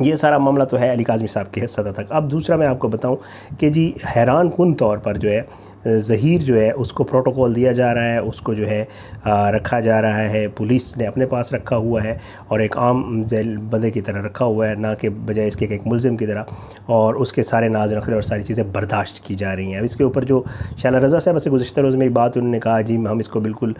یہ سارا معاملہ تو ہے علی کاظمی صاحب کی سطح تک۔ اب دوسرا میں آپ کو بتاؤں کہ جی حیران کن طور پر جو ہے ظہیر جو ہے اس کو پروٹوکول دیا جا رہا ہے، اس کو جو ہے رکھا جا رہا ہے، پولیس نے اپنے پاس رکھا ہوا ہے اور ایک عام ذیل بندے کی طرح رکھا ہوا ہے، نہ کہ بجائے اس کے ایک ملزم کی طرح، اور اس کے سارے ناز نخرے اور ساری چیزیں برداشت کی جا رہی ہیں۔ اب اس کے اوپر جو شعلہ رضا صاحب سے گزشتہ روز میری بات انہوں نے کہا جی ہم اس کو بالکل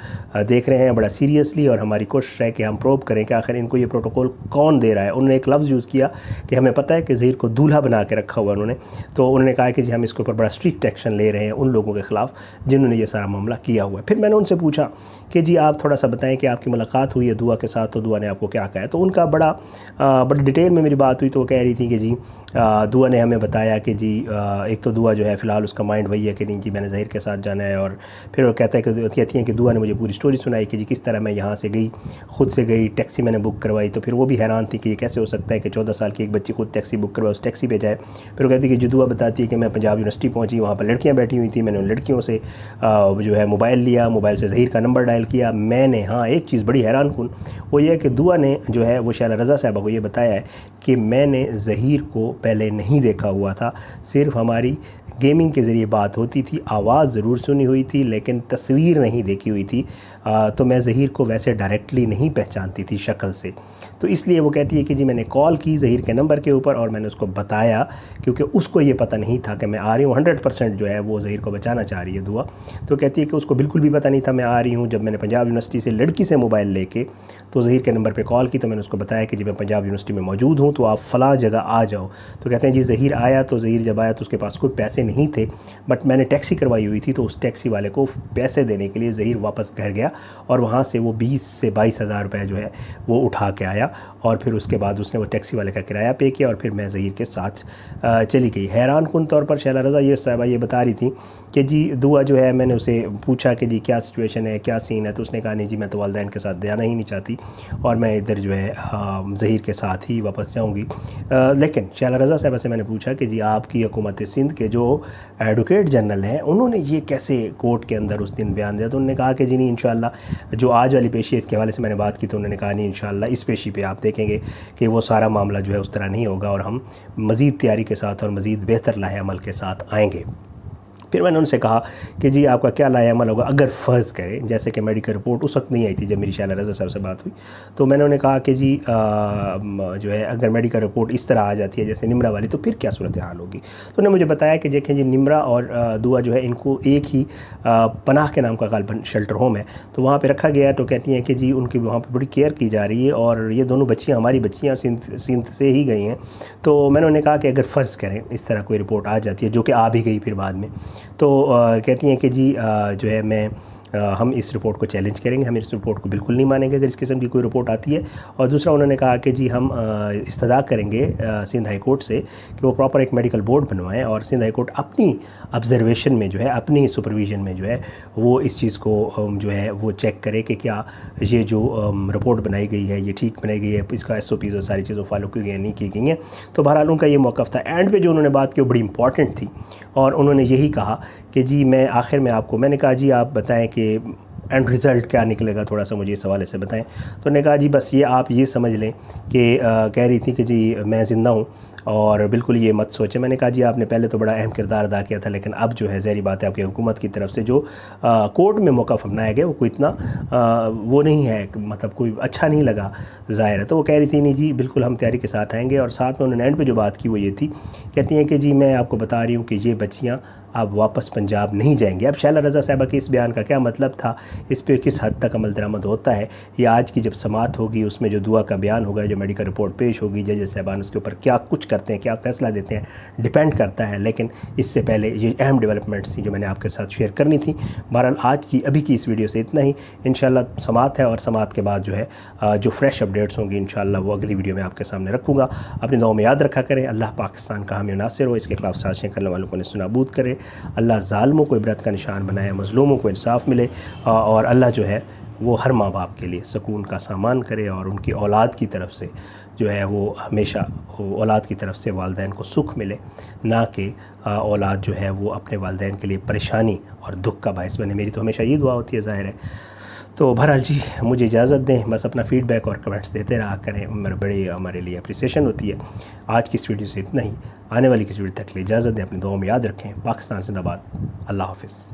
دیکھ رہے ہیں بڑا سیریسلی، اور ہماری کوشش ہے کہ ہم پروب کریں کہ آخر ان کو یہ پروٹوکول کون دے رہا ہے۔ انہوں نے ایک لفظ یوز کیا کہ ہمیں پتہ ہے کہ ظہیر کو دولہا بنا کے رکھا ہوا انہوں نے، تو انہوں نے کہا کہ جی ہم اس کے اوپر بڑا اسٹرکٹ ایکشن لے رہے ہیں ان لوگوں کے خلاف جنہوں نے یہ سارا معاملہ کیا ہوا ہے۔ پھر میں نے ان سے پوچھا کہ جی آپ تھوڑا سا بتائیں کہ آپ کی ملاقات ہوئی ہے دعا کے ساتھ، تو دعا نے آپ کو کیا کہا ہے؟ تو ان کا بڑی ڈیٹیل میں میری بات ہوئی، تو وہ کہہ رہی تھی کہ جی دعا نے ہمیں بتایا کہ جی ایک تو دعا جو ہے فی الحال اس کا مائنڈ وہی ہے کہ نہیں جی میں نے ظہیر کے ساتھ جانا ہے، اور پھر وہ کہتا ہے کہ دعا نے مجھے پوری سٹوری سنائی کہ جی کس طرح میں یہاں سے گئی، خود سے گئی، ٹیکسی میں نے بک کروائی، تو پھر وہ بھی حیران تھی کہ یہ کیسے ہو سکتا ہے کہ 14 سال کی ایک بچی خود ٹیکسی بک کروائے، اس ٹیکسی پہ جائے۔ پھر وہ کہتی ہے کہ دعا بتاتی ہے کہ میں پنجاب یونیورسٹی پہنچی، وہاں پر لڑکیاں بیٹھی ہوئی تھیں، میں نے ان لڑکیوں سے جو ہے موبائل لیا، موبائل سے ظہیر کا نمبر ڈائل کیا۔ میں نے ایک چیز بڑی حیران کن وہ یہ ہے کہ دعا نے جو ہے وہ شعلہ رضا صاحبہ کو یہ بتایا ہے کہ میں نے ظہیر کو پہلے نہیں دیکھا ہوا تھا، صرف ہماری گیمنگ کے ذریعے بات ہوتی تھی، آواز ضرور سنی ہوئی تھی لیکن تصویر نہیں دیکھی ہوئی تھی، تو میں ظہیر کو ویسے ڈائریکٹلی نہیں پہچانتی تھی شکل سے۔ تو اس لیے وہ کہتی ہے کہ جی میں نے کال کی ظہیر کے نمبر کے اوپر اور میں نے اس کو بتایا، کیونکہ اس کو یہ پتہ نہیں تھا کہ میں آ رہی ہوں۔ 100% جو ہے وہ ظہیر کو بچانا چاہ رہی ہے دعا، تو کہتی ہے کہ اس کو بالکل بھی پتہ نہیں تھا میں آ رہی ہوں۔ جب میں نے پنجاب یونیورسٹی سے لڑکی سے موبائل لے کے تو ظہیر کے نمبر پہ کال کی، تو میں نے اس کو بتایا کہ جی میں پنجاب یونیورسٹی میں موجود ہوں، تو آپ فلاں جگہ آ جاؤ۔ تو کہتے ہیں جی ظہیر آیا، تو ظہیر جب آیا تو اس کے پاس کوئی پیسے نہیں تھے، بٹ میں نے ٹیکسی کروائی ہوئی تھی، تو اس ٹیکسی والے کو پیسے دینے کے لیے ظہیر واپس گھر گیا اور وہاں سے وہ 20 سے 22 ہزار روپے جو ہے وہ اٹھا کے آیا، اور پھر اس کے بعد اس نے وہ ٹیکسی والے کا کرایہ پے کیا، اور پھر میں ظہیر کے ساتھ چلی گئی۔ حیران کن طور پر شعلہ رضا یہ صاحبہ یہ بتا رہی تھی کہ جی دعا جو ہے، میں نے اسے پوچھا کہ جی کیا سچویشن ہے، کیا سین ہے، تو اس نے کہا نہیں جی میں تو والدین کے ساتھ جانا ہی نہیں چاہتی اور میں ادھر جو ہے ظہیر کے ساتھ ہی واپس جاؤں گی۔ لیکن شعلہ رضا صاحبہ سے میں نے پوچھا کہ جی آپ کی حکومت سندھ کے جو ایڈوکیٹ جنرل ہیں انہوں نے یہ کیسے کورٹ کے اندر اس دن بیان دیا؟ تو انہوں نے کہا کہ جی نہیں انشاءاللہ جو آج والی پیشی ہے اس کے حوالے سے میں نے بات کی، تو انہوں نے کہا نہیں انشاءاللہ اس پیشی پہ آپ دیکھیں گے کہ وہ سارا معاملہ جو ہے اس طرح نہیں ہوگا، اور ہم مزید تیاری کے ساتھ اور مزید بہتر لاہ عمل کے ساتھ آئیں گے۔ پھر میں نے ان سے کہا کہ جی آپ کا کیا لاہ عمل ہوگا اگر فرض کریں، جیسے کہ میڈیکل رپورٹ اس وقت نہیں آئی تھی جب میری شعلہ رضا صاحب سے بات ہوئی، تو میں نے انہیں کہا کہ جی جو ہے اگر میڈیکل رپورٹ اس طرح آ جاتی ہے جیسے نمرا والی، تو پھر کیا صورتحال ہوگی؟ تو انہوں نے مجھے بتایا کہ دیکھیں جی نمرا اور دعا جو ہے ان کو ایک ہی پناہ کے نام کا غالباً شیلٹر ہوم ہے، تو وہاں پہ رکھا گیا ہے۔ تو کہتی ہیں کہ جی ان کی وہاں پہ بڑی کیئر کی جا رہی ہے، اور یہ دونوں بچیاں ہماری بچیاں سندھ سے ہی گئی ہیں۔ تو میں نے انہیں کہا کہ اگر فرض کریں اس طرح کوئی رپورٹ آ جاتی ہے، جو کہ آ بھی گئی پھر بعد میں، تو کہتی ہیں کہ جی جو ہے ہم اس رپورٹ کو چیلنج کریں گے، ہم اس رپورٹ کو بالکل نہیں مانیں گے اگر اس قسم کی کوئی رپورٹ آتی ہے۔ اور دوسرا انہوں نے کہا کہ جی ہم استدعا کریں گے سندھ ہائی کورٹ سے کہ وہ پراپر ایک میڈیکل بورڈ بنوائیں، اور سندھ ہائی کورٹ اپنی آبزرویشن میں جو ہے، اپنی سپرویژن میں جو ہے وہ اس چیز کو جو ہے وہ چیک کرے کہ کیا یہ جو رپورٹ بنائی گئی ہے یہ ٹھیک بنائی گئی ہے، اس کا SOPs اور ساری چیزیں فالو کی گئی ہیں نہیں کی گئی ہیں۔ تو بہرحال ان کا یہ موقف تھا۔ اینڈ پہ جو انہوں نے بات کی وہ بڑی امپورٹنٹ تھی، اور انہوں نے یہی کہا کہ جی میں آخر میں آپ کو، میں نے کہا جی آپ بتائیں کہ اینڈ رزلٹ کیا نکلے گا، تھوڑا سا مجھے اس حوالے سے بتائیں۔ تو انہوں نے کہا جی بس یہ آپ یہ سمجھ لیں کہ کہہ رہی تھی کہ جی میں زندہ ہوں اور بالکل یہ مت سوچیں۔ میں نے کہا جی آپ نے پہلے تو بڑا اہم کردار ادا کیا تھا، لیکن اب جو ہے ظاہری بات ہے آپ کی حکومت کی طرف سے جو کورٹ میں موقف اپنایا گیا وہ کوئی اتنا وہ نہیں ہے، مطلب کوئی اچھا نہیں لگا ظاہر ہے۔ تو وہ کہہ رہی تھی نہیں جی بالکل ہم تیاری کے ساتھ آئیں گے، اور ساتھ میں انہوں نے اینڈ پہ جو بات کی وہ یہ تھی، کہتی ہیں کہ جی میں آپ کو بتا رہی ہوں کہ یہ بچیاں اب واپس پنجاب نہیں جائیں گے۔ اب شعلہ رضا صاحبہ کے اس بیان کا کیا مطلب تھا، اس پہ کس حد تک عمل درآمد ہوتا ہے، یہ آج کی جب سماعت ہوگی اس میں جو دعا کا بیان ہوگا، جو میڈیکل رپورٹ پیش ہوگی، ججز صاحبان اس کے اوپر کیا کچھ کرتے ہیں، کیا فیصلہ دیتے ہیں، ڈیپینڈ کرتا ہے۔ لیکن اس سے پہلے یہ اہم ڈیولپمنٹس تھیں جو میں نے آپ کے ساتھ شیئر کرنی تھی۔ بہرحال آج کی ابھی کی اس ویڈیو سے اتنا ہی، انشاءاللہ سماعت ہے، اور سماعت کے بعد جو ہے جو فریش اپڈیٹس ہوں گی انشاءاللہ وہ اگلی ویڈیو میں آپ کے سامنے رکھوں گا۔ اپنی دعاؤں میں یاد رکھا کریں، اللہ پاکستان کا حامی و ناصر ہو، اس کے خلاف سازشیں کرنے والوں کو نصب و نابود کرے، اللہ ظالموں کو عبرت کا نشان بنائے، مظلوموں کو انصاف ملے، اور اللہ جو ہے وہ ہر ماں باپ کے لیے سکون کا سامان کرے، اور ان کی اولاد کی طرف سے جو ہے وہ ہمیشہ اولاد کی طرف سے والدین کو سکھ ملے، نہ کہ اولاد جو ہے وہ اپنے والدین کے لیے پریشانی اور دکھ کا باعث بنے۔ میری تو ہمیشہ یہ دعا ہوتی ہے ظاہر ہے۔ تو تو بہرحال جی مجھے اجازت دیں، بس اپنا فیڈ بیک اور کمنٹس دیتے رہا کریں، بڑی ہمارے لیے اپریسیشن ہوتی ہے۔ آج کی اس ویڈیو سے اتنا ہی، آنے والی کسی ویڈیو تک کے لیے اجازت دیں، اپنی دعاؤں میں یاد رکھیں۔ پاکستان زندہ باد، اللہ حافظ۔